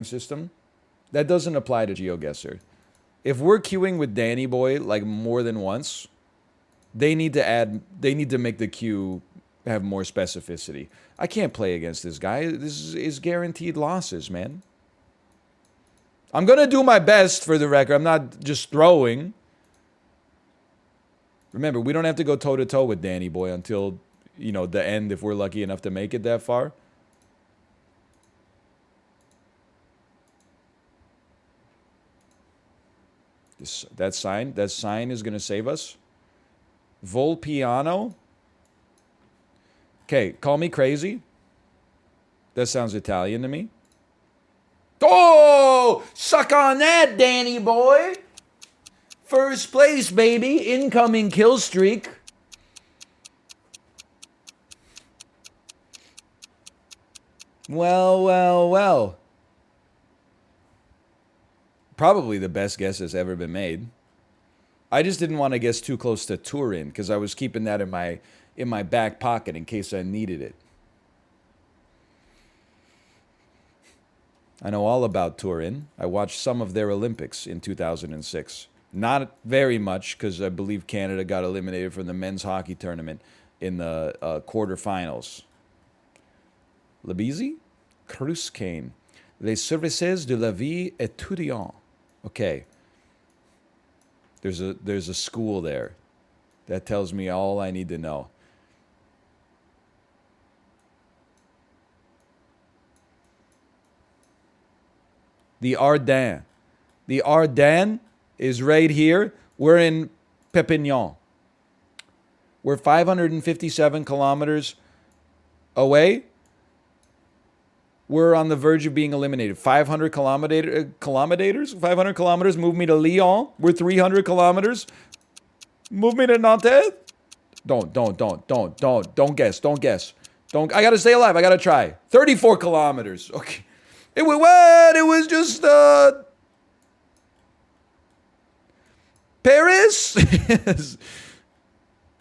system. That doesn't apply to GeoGuessr. If we're queuing with Danny Boy like more than once, they need to make the queue have more specificity. I can't play against this guy. This is guaranteed losses, man. I'm going to do my best for the record. I'm not just throwing. Remember, we don't have to go toe to toe with Danny Boy until, the end if we're lucky enough to make it that far. That sign is going to save us. Volpiano. Okay, call me crazy. That sounds Italian to me. Oh, suck on that, Danny Boy. First place, baby. Incoming kill streak. Well. Probably the best guess that's ever been made. I just didn't want to guess too close to Turin because I was keeping that in my back pocket in case I needed it. I know all about Turin. I watched some of their Olympics in 2006. Not very much because I believe Canada got eliminated from the men's hockey tournament in the quarterfinals. Labizi? Cruscane. Les services de la vie étudiante. Okay. There's a school there. That tells me all I need to know. The Ardennes. The Ardennes is right here. We're in Perpignan. We're 557 kilometers away. We're on the verge of being eliminated. 500 kilometers? 500 kilometers move me to Lyon. We're 300 kilometers. Move me to Nantes. Don't guess. I gotta stay alive. I gotta try. 34 kilometers. Okay. It was what? It was just Paris?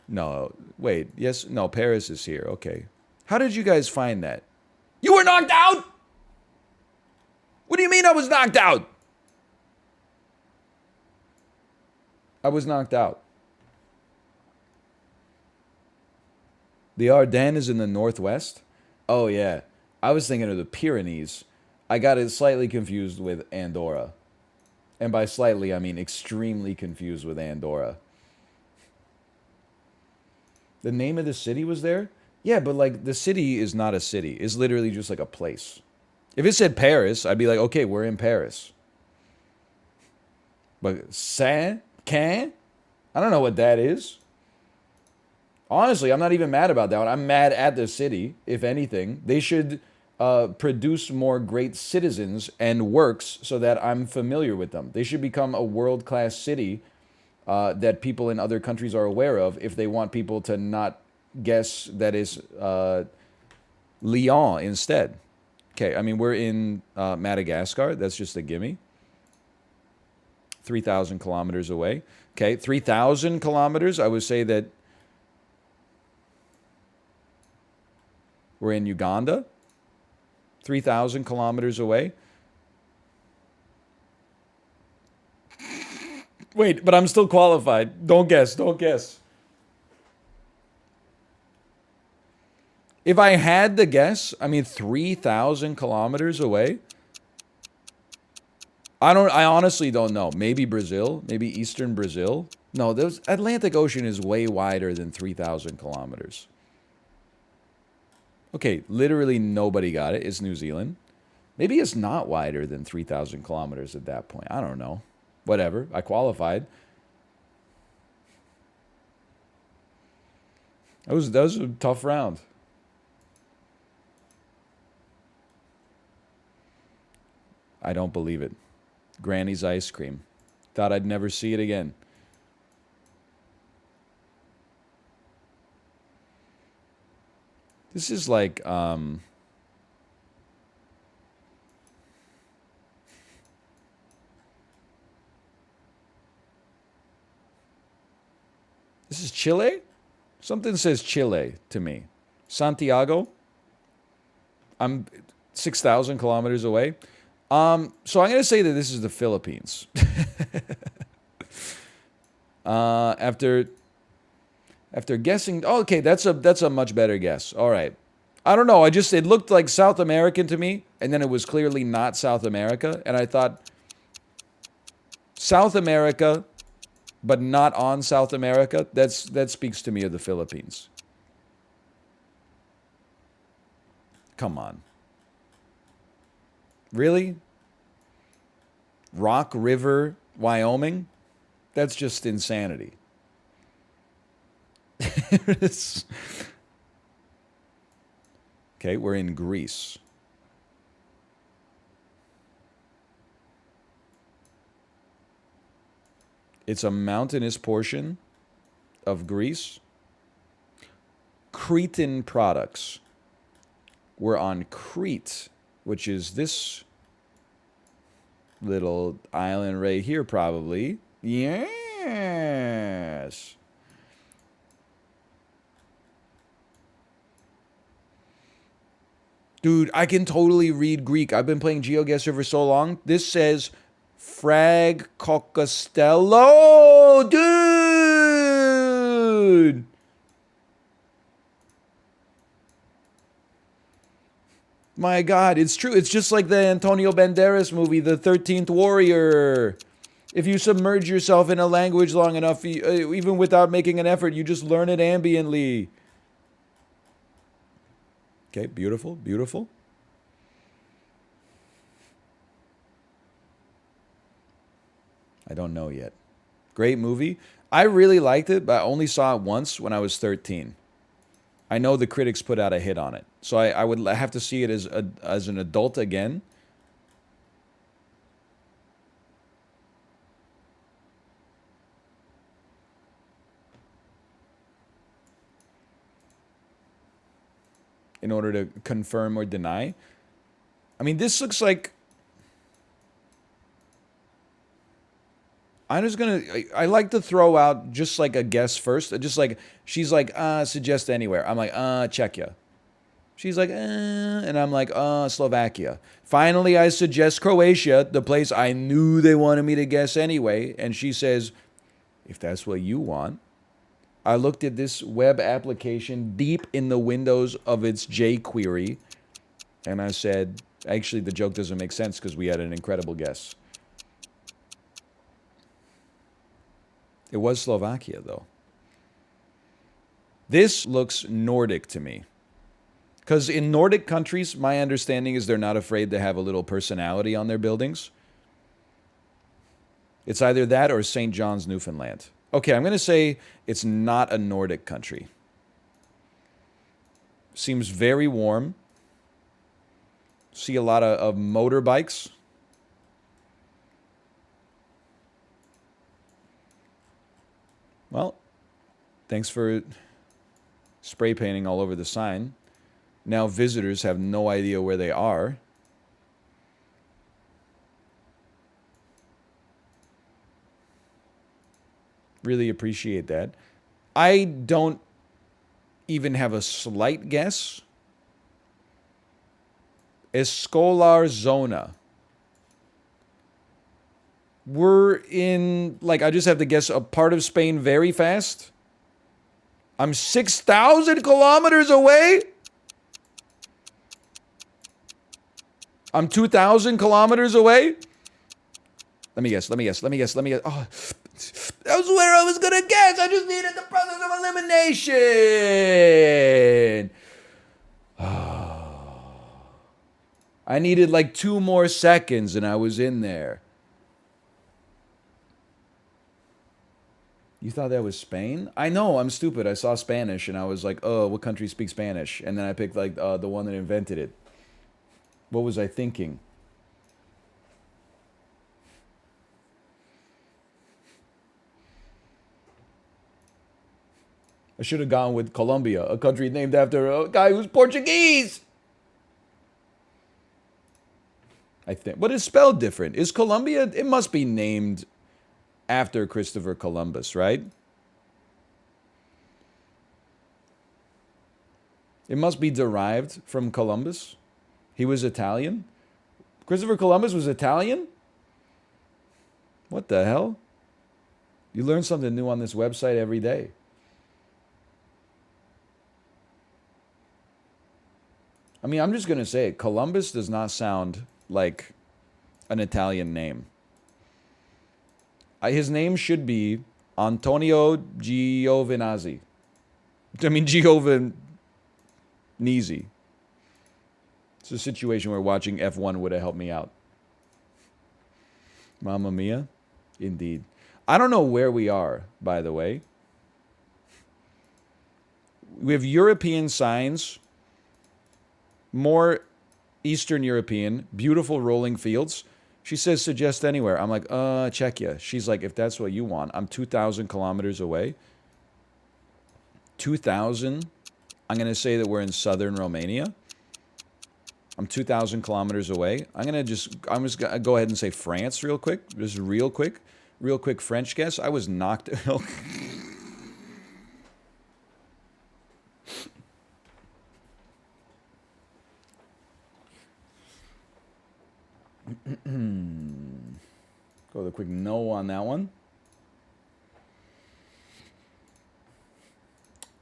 No, wait. Yes, no, Paris is here. Okay. How did you guys find that? You were knocked out? What do you mean I was knocked out? I was knocked out. The Ardennes is in the northwest? Oh, yeah. I was thinking of the Pyrenees. I got it slightly confused with Andorra. And by slightly, I mean extremely confused with Andorra. The name of the city was there? Yeah, but like the city is not a city. It's literally just like a place. If it said Paris, I'd be like, okay, we're in Paris. But Saint-Can? I don't know what that is. Honestly, I'm not even mad about that one. I'm mad at the city, if anything. They should produce more great citizens and works so that I'm familiar with them. They should become a world-class city that people in other countries are aware of if they want people to not guess that is Lyon instead. Okay, I mean, we're in Madagascar. That's just a gimme. 3,000 kilometers away. Okay, 3,000 kilometers. I would say that we're in Uganda. 3,000 kilometers away. Wait, but I'm still qualified. Don't guess. If I had to guess, I mean 3,000 kilometers away. I honestly don't know. Maybe Brazil, maybe Eastern Brazil. No, the Atlantic Ocean is way wider than 3,000 kilometers. Okay, literally nobody got it. It's New Zealand. Maybe it's not wider than 3,000 kilometers at that point. I don't know. Whatever. I qualified. That was a tough round. I don't believe it. Granny's ice cream. Thought I'd never see it again. This is like this is Chile? Something says Chile to me. Santiago? I'm 6,000 kilometers away. So I'm going to say that this is the Philippines. After guessing, oh, okay, that's a much better guess. All right. I don't know. It looked like South American to me, and then it was clearly not South America, and I thought South America, but not on South America. That speaks to me of the Philippines. Come on. Really? Rock River, Wyoming? That's just insanity. Okay, we're in Greece. It's a mountainous portion of Greece. Cretan products. We're on Crete, which is this little island right here, probably. Yes. Dude, I can totally read Greek. I've been playing GeoGuessr for so long. This says Frag Costello, dude. My God, it's true. It's just like the Antonio Banderas movie, The 13th Warrior. If you submerge yourself in a language long enough, even without making an effort, you just learn it ambiently. Okay, beautiful, beautiful. I don't know yet. Great movie. I really liked it, but I only saw it once when I was 13. I know the critics put out a hit on it. So I would have to see it as an adult again. In order to confirm or deny. I mean, this looks like... I'm just gonna... I like to throw out just like a guess first. Just like, she's like, suggest anywhere. I'm like, Czechia. She's like, and I'm like, Slovakia. Finally, I suggest Croatia, the place I knew they wanted me to guess anyway. And she says, if that's what you want. I looked at this web application deep in the windows of its jQuery, and I said, actually, the joke doesn't make sense because we had an incredible guess. It was Slovakia, though. This looks Nordic to me. Because in Nordic countries, my understanding is they're not afraid to have a little personality on their buildings. It's either that or St. John's, Newfoundland. Okay, I'm going to say it's not a Nordic country. Seems very warm. See a lot of motorbikes. Well, thanks for spray painting all over the sign. Now visitors have no idea where they are. Really appreciate that. I don't even have a slight guess. Escolar Zona. We're in, like, I just have to guess a part of Spain very fast. I'm 6,000 kilometers away. I'm 2,000 kilometers away. Let me guess. Oh, that was where I was going to guess. I just needed the process of elimination. I needed like 2 more seconds and I was in there. You thought that was Spain? I know, I'm stupid. I saw Spanish and I was like, oh, what country speaks Spanish? And then I picked like the one that invented it. What was I thinking? I should have gone with Colombia, a country named after a guy who's Portuguese. I think. But it's spelled different. Is Colombia? It must be named after Christopher Columbus, right? It must be derived from Columbus. He was Italian. Christopher Columbus was Italian? What the hell? You learn something new on this website every day. I mean, I'm just going to say it. Columbus does not sound like an Italian name. His name should be Antonio Giovinazzi. I mean, Giovinazzi. It's a situation where watching F1 would have helped me out. Mamma mia. Indeed. I don't know where we are, by the way. We have European signs, more Eastern European, beautiful rolling fields. She says, suggest anywhere. I'm like, Czechia. She's like, if that's what you want. I'm 2,000 kilometers away. 2,000. I'm going to say that we're in southern Romania. I'm 2,000 kilometers away. I'm just going to go ahead and say France real quick. Just real quick. Real quick French guess. I was knocked... Go with a quick no on that one.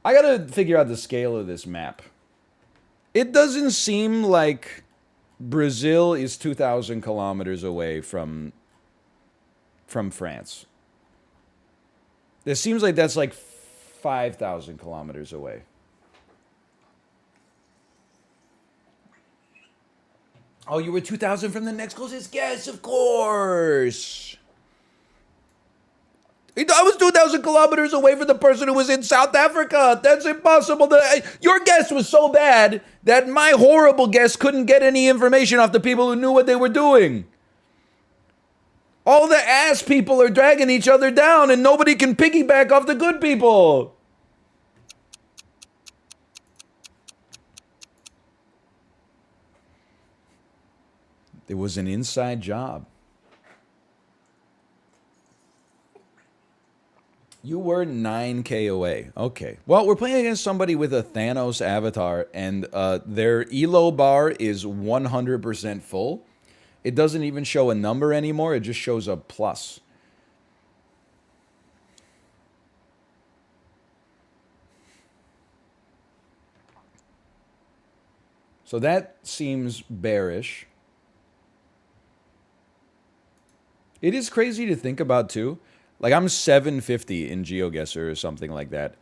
I gotta figure out the scale of this map. It doesn't seem like Brazil is 2,000 kilometers away from France. It seems like that's like 5,000 kilometers away. Oh, you were 2,000 from the next closest guess, of course. I was 2,000 kilometers away from the person who was in South Africa. That's impossible. Your guess was so bad that my horrible guess couldn't get any information off the people who knew what they were doing. All the ass people are dragging each other down and nobody can piggyback off the good people. It was an inside job. You were 9K away. Okay. Well, we're playing against somebody with a Thanos avatar, and their ELO bar is 100% full. It doesn't even show a number anymore. It just shows a plus. So that seems bearish. It is crazy to think about, too. Like, I'm 750 in GeoGuessr or something like that.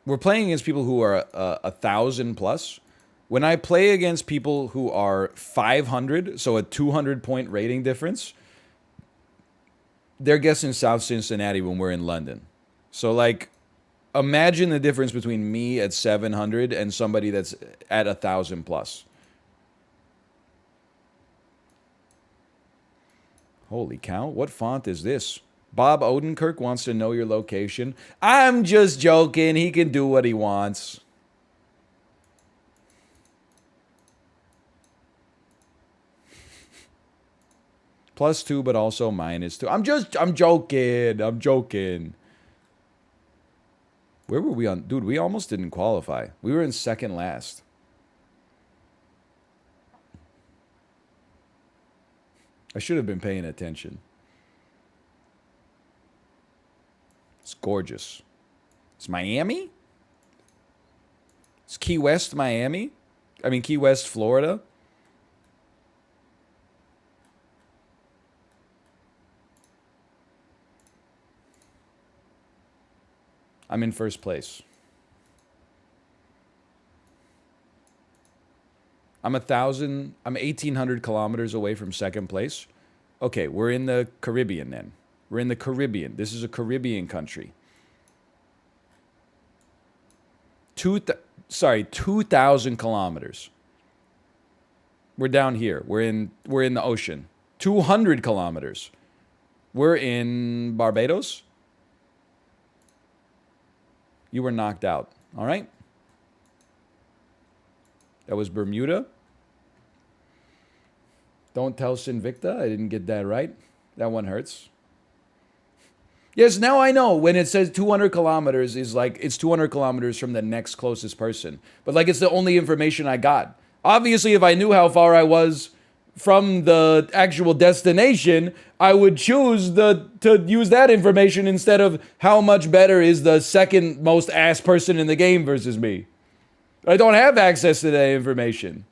We're playing against people who are 1,000 plus. When I play against people who are 500, so a 200-point rating difference, they're guessing South Cincinnati when we're in London. So, like, imagine the difference between me at 700 and somebody that's at 1,000 plus. Holy cow, what font is this? Bob Odenkirk wants to know your location. I'm just joking. He can do what he wants. +2, but also -2. I'm joking. I'm joking. Where were we on? Dude, we almost didn't qualify. We were in second last. I should have been paying attention. It's gorgeous. It's Miami? It's Key West, Miami? I mean, Key West, Florida? I'm in first place. I'm 1,800 kilometers away from second place. Okay, we're in the Caribbean then. We're in the Caribbean. This is a Caribbean country. 2,000 kilometers. We're down here. We're in the ocean. 200 kilometers. We're in Barbados. You were knocked out. All right? That was Bermuda. Don't tell Sinvicta. I didn't get that right. That one hurts. Yes, now I know when it says 200 kilometers is like it's 200 kilometers from the next closest person. But like it's the only information I got. Obviously, if I knew how far I was from the actual destination, I would choose to use that information instead of how much better is the second most ass person in the game versus me. I don't have access to that information.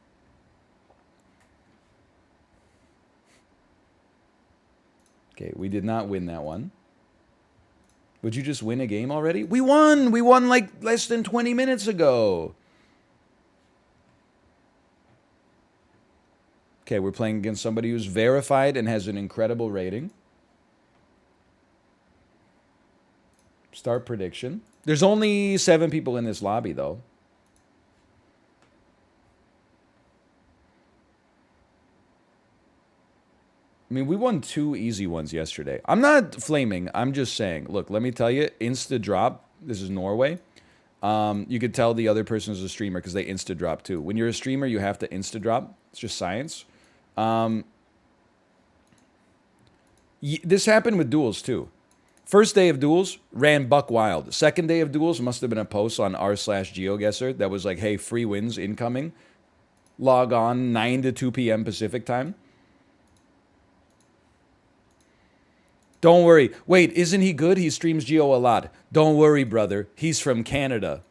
Okay, we did not win that one. Would you just win a game already? We won! We won like less than 20 minutes ago. Okay, we're playing against somebody who's verified and has an incredible rating. Start prediction. There's only 7 people in this lobby, though. I mean, we won 2 easy ones yesterday. I'm not flaming. I'm just saying. Look, let me tell you, insta drop. This is Norway. You could tell the other person is a streamer because they insta drop too. When you're a streamer, you have to insta drop. It's just science. This happened with duels too. First day of duels, ran buck wild. Second day of duels must have been a post on r/GeoGuessr that was like, hey, free wins incoming. Log on 9 to 2 p.m. Pacific time. Don't worry. Wait, isn't he good? He streams Geo a lot. Don't worry, brother. He's from Canada.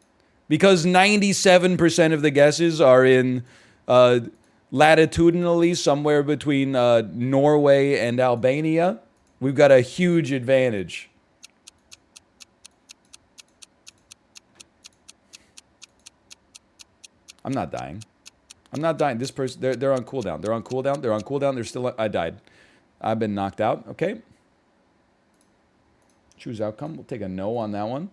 Because 97% of the guesses are in latitudinally somewhere between Norway and Albania. We've got a huge advantage. I'm not dying. I'm not dying. This person, they're on cooldown. They're on cooldown. They're on cooldown. They're still, I died. I've been knocked out. Okay. Choose outcome. We'll take a no on that one.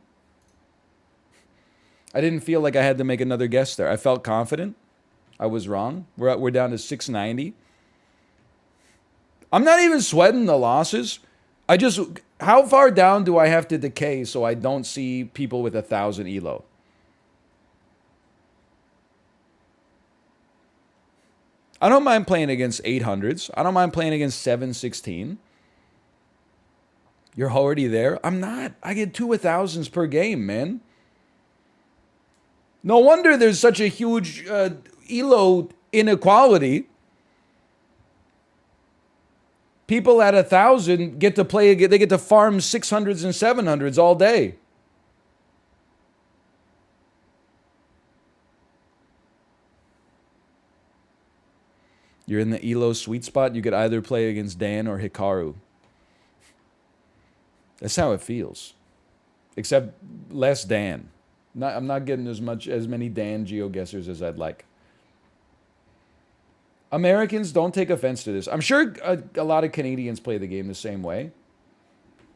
I didn't feel like I had to make another guess there. I felt confident. I was wrong. We're down to 690. I'm not even sweating the losses. I just, how far down do I have to decay so I don't see people with 1,000 elo? I don't mind playing against 800s. I don't mind playing against 716. You're already there? I'm not. I get 2 1,000s per game, man. No wonder there's such a huge elo inequality. People at 1,000 get to play, they get to farm 600s and 700s all day. You're in the elo sweet spot. You could either play against Dan or Hikaru. That's how it feels. Except less Dan. I'm not getting as many Dan GeoGuessers as I'd like. Americans, don't take offense to this. I'm sure a lot of Canadians play the game the same way.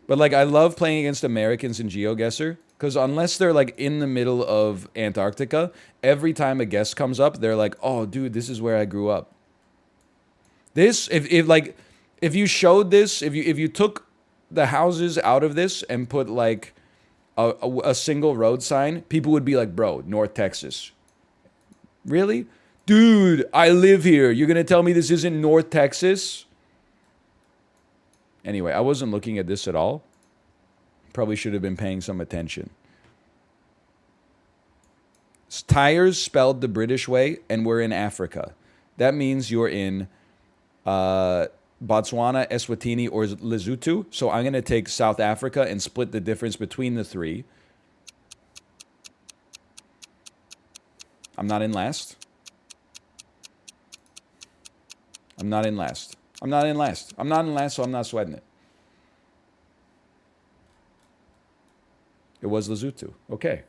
But like, I love playing against Americans in GeoGuessr because unless they're like in the middle of Antarctica, every time a guess comes up, they're like, "Oh, dude, this is where I grew up." This, if you showed this, if you took the houses out of this and put like a single road sign, people would be like, "Bro, North Texas." Really? Dude, I live here. You're going to tell me this isn't North Texas? Anyway, I wasn't looking at this at all. Probably should have been paying some attention. Tires spelled the British way, and we're in Africa. That means you're in Botswana, Eswatini, or Lesotho. So I'm going to take South Africa and split the difference between the three. I'm not in last. I'm not in last. I'm not in last. I'm not in last, so I'm not sweating it. It was Lesotho. Okay.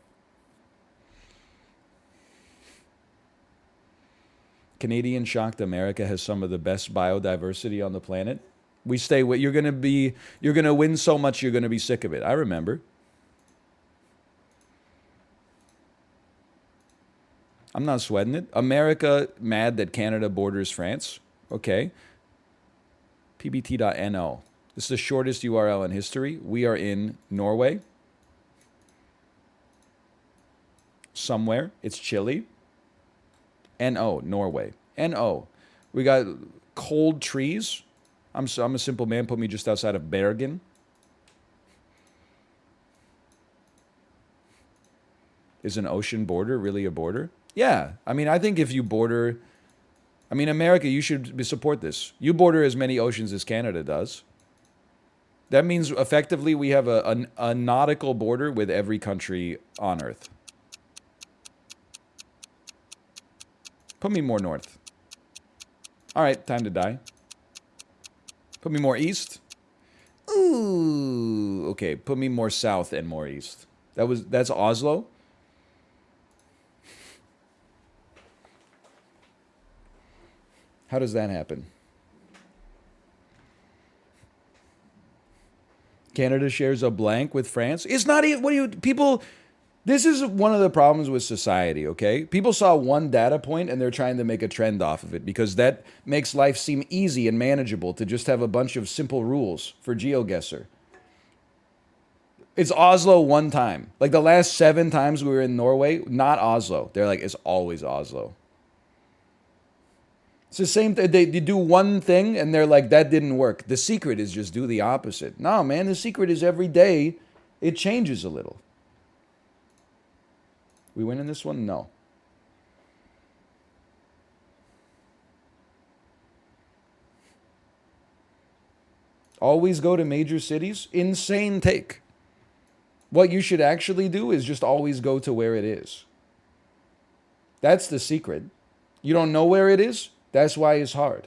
Canadian shocked America has some of the best biodiversity on the planet. We stay with, you're going to win so much you're going to be sick of it. I remember. I'm not sweating it. America mad that Canada borders France. Okay. pbt.no. This is the shortest URL in history. We are in Norway. Somewhere. It's chilly. NO, Norway. NO. We got cold trees. I'm a simple man. Put me just outside of Bergen. Is an ocean border really a border? Yeah. I mean, I think if you border, I mean, America, you should support this. You border as many oceans as Canada does. That means effectively we have a nautical border with every country on Earth. Put me more north. All right, time to die. Put me more east. Ooh, okay. Put me more south and more east. That's Oslo. How does that happen? Canada shares a blank with France. It's not even, what do you, people, this is one of the problems with society, okay? People saw one data point and they're trying to make a trend off of it because that makes life seem easy and manageable to just have a bunch of simple rules for GeoGuessr. It's Oslo one time. Like the last 7 times we were in Norway, not Oslo. They're like, it's always Oslo. It's the same thing. They do one thing and they're like, that didn't work. The secret is just do the opposite. No, man, the secret is every day it changes a little. We win in this one? No. Always go to major cities? Insane take. What you should actually do is just always go to where it is. That's the secret. You don't know where it is? That's why it's hard.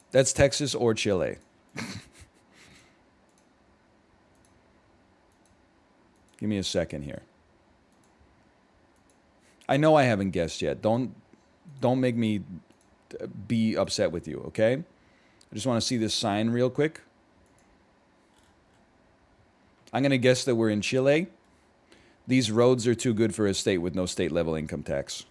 That's Texas or Chile. Give me a second here. I know I haven't guessed yet. Don't make me be upset with you, okay? I just want to see this sign real quick. I'm going to guess that we're in Chile. These roads are too good for a state with no state-level income tax.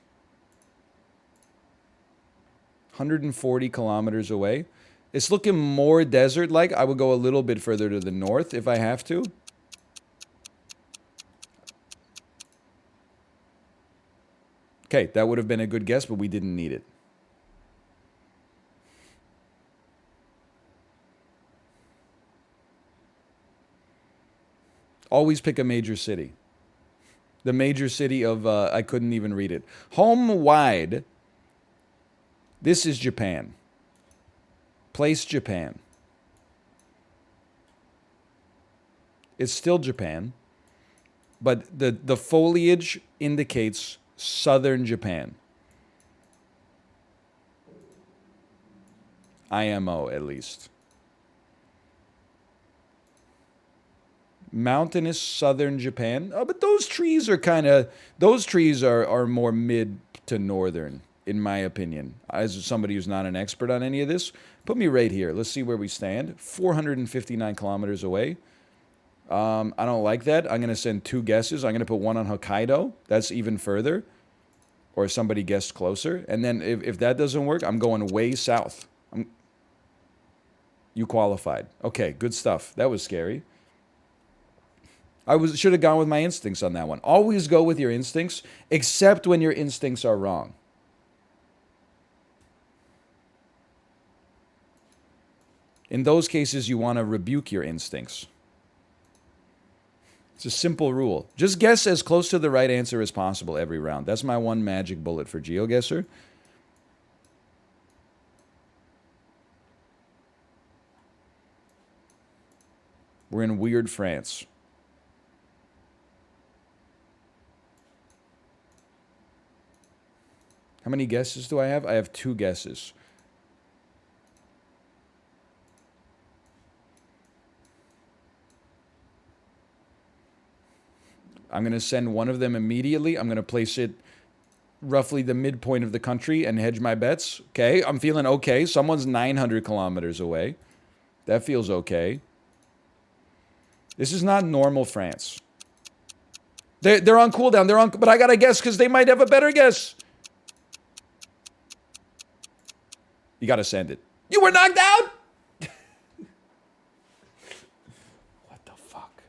140 kilometers away. It's looking more desert-like. I would go a little bit further to the north if I have to. Okay, that would have been a good guess, but we didn't need it. Always pick a major city. The major city of, I couldn't even read it. Home wide. This is Japan. Place Japan. It's still Japan. But the foliage indicates southern Japan. IMO, at least. Mountainous southern Japan. Oh, but those trees are are more mid to northern, in my opinion. As somebody who's not an expert on any of this, put me right here. Let's see where we stand. 459 kilometers away. I don't like that. I'm going to send 2 guesses. I'm going to put one on Hokkaido. That's even further. Or somebody guessed closer. And then if that doesn't work, I'm going way south. You qualified. Okay, good stuff. That was scary. Should have gone with my instincts on that one. Always go with your instincts, except when your instincts are wrong. In those cases, you want to rebuke your instincts. It's a simple rule. Just guess as close to the right answer as possible every round. That's my one magic bullet for GeoGuessr. We're in weird France. How many guesses do I have? I have 2 guesses. I'm going to send one of them immediately. I'm going to place it roughly the midpoint of the country and hedge my bets. Okay, I'm feeling okay. Someone's 900 kilometers away. That feels okay. This is not normal France. They're on cooldown. But I got to guess because they might have a better guess. You got to send it. You were knocked out? What the fuck?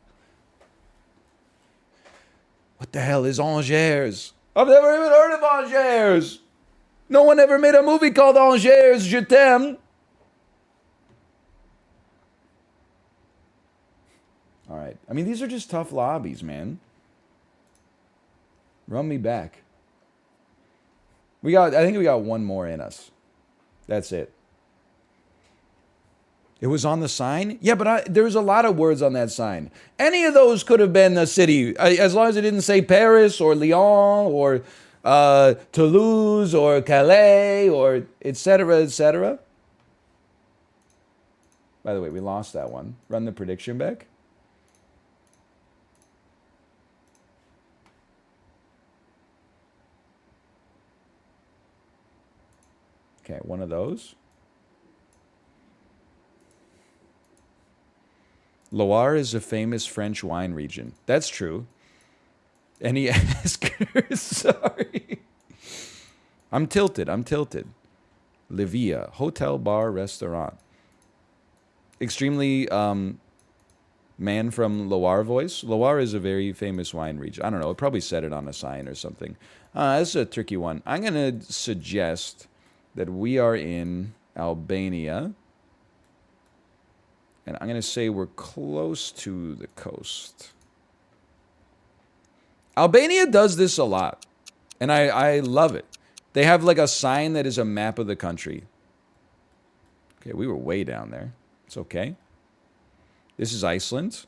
What the hell is Angers? I've never even heard of Angers. No one ever made a movie called Angers, Je t'aime. All right. I mean, these are just tough lobbies, man. Run me back. I think we got one more in us. That's it. It was on the sign? Yeah, but there was a lot of words on that sign. Any of those could have been a city, as long as it didn't say Paris or Lyon or Toulouse or Calais or etc., etc. By the way, we lost that one. Run the prediction back. Okay, one of those. Loire is a famous French wine region. That's true. Any askers? Sorry. I'm tilted. Livia, hotel, bar, restaurant. Extremely man from Loire voice. Loire is a very famous wine region. I don't know. It probably said it on a sign or something. This is a tricky one. I'm going to suggest that we are in Albania. And I'm going to say we're close to the coast. Albania does this a lot. And I love it. They have like a sign that is a map of the country. Okay, we were way down there. It's okay. This is Iceland.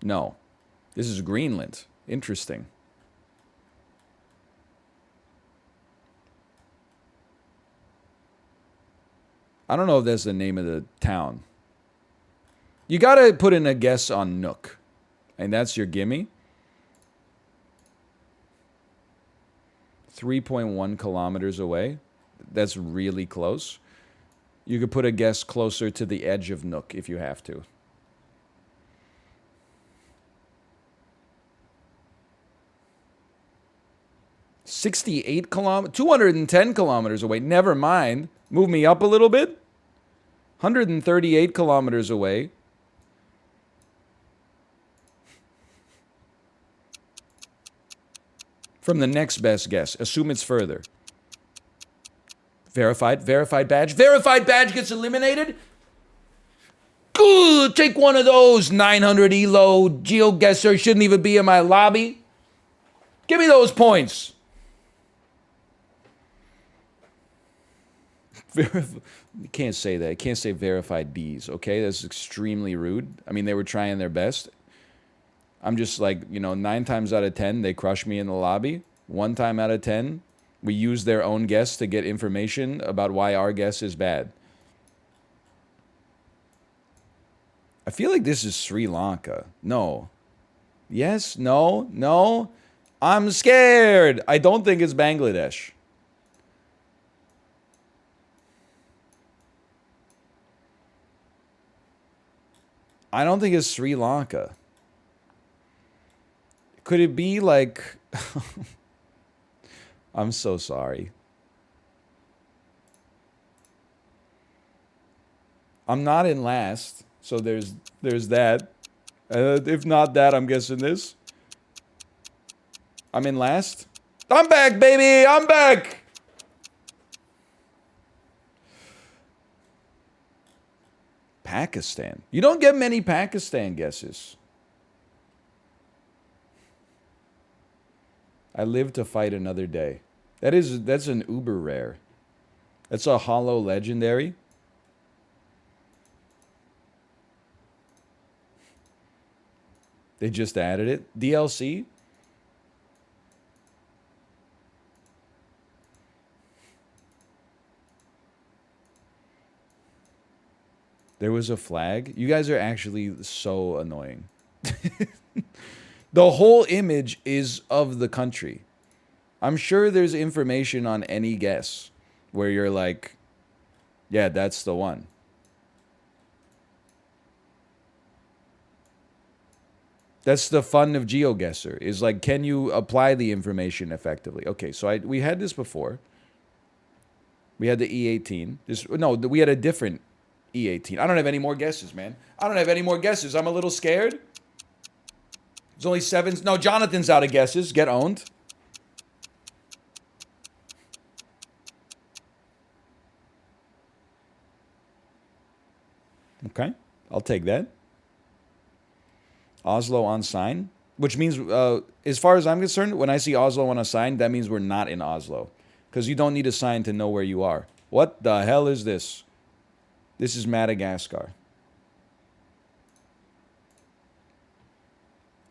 No. This is Greenland. Interesting. I don't know if that's the name of the town. You gotta put in a guess on Nook. And that's your gimme. 3.1 kilometers away. That's really close. You could put a guess closer to the edge of Nook if you have to. 68 kilometers, 210 kilometers away. Never mind. Move me up a little bit. 138 kilometers away. From the next best guess. Assume it's further. Verified. Verified badge. Verified badge gets eliminated. Good. Take one of those. 900 elo. GeoGuessr shouldn't even be in my lobby. Give me those points. You can't say that. You can't say verified Bs, okay? That's extremely rude. I mean, they were trying their best. I'm just like, you know, 9 times out of 10, they crush me in the lobby. 1 time out of 10, we use their own guess to get information about why our guess is bad. I feel like this is Sri Lanka. No. Yes? No? No? I'm scared. I don't think it's Bangladesh. I don't think it's Sri Lanka. Could it be like... I'm so sorry. I'm not in last, so there's that. If not that, I'm guessing this. I'm in last. I'm back, baby! I'm back! Pakistan. You don't get many Pakistan guesses. I live to fight another day. That's an uber rare. That's a hollow legendary. They just added it. DLC? There was a flag. You guys are actually so annoying. The whole image is of the country. I'm sure there's information on any guess where you're like, yeah, that's the one. That's the fun of GeoGuessr, is like, can you apply the information effectively? Okay, so we had this before. We had the E18. We had a different E18. I don't have any more guesses, man. I don't have any more guesses. I'm a little scared. There's only 7. No, Jonathan's out of guesses. Get owned. Okay, I'll take that. Oslo on sign, which means, as far as I'm concerned, when I see Oslo on a sign, that means we're not in Oslo. Because you don't need a sign to know where you are. What the hell is this? This is Madagascar.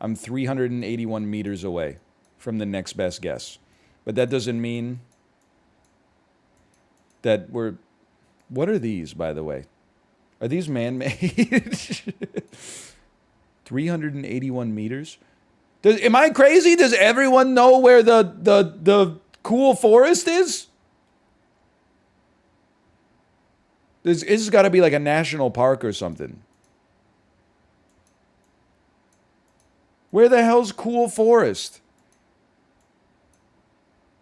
I'm 381 meters away from the next best guess. But that doesn't mean that we're... What are these, by the way? Are these man-made? 381 meters? Am I crazy? Does everyone know where the cool forest is? This has got to be like a national park or something. Where the hell's cool forest?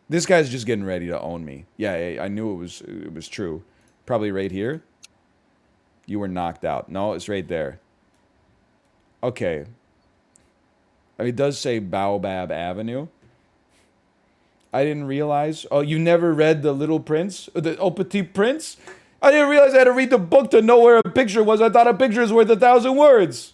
This guy's just getting ready to own me. Yeah, I knew it was true. Probably right here. You were knocked out. No, it's right there. Okay. I mean, it does say Baobab Avenue. I didn't realize. Oh, you never read The Little Prince? The Oh Petit Prince? I didn't realize I had to read the book to know where a picture was. I thought a picture is worth 1,000 words.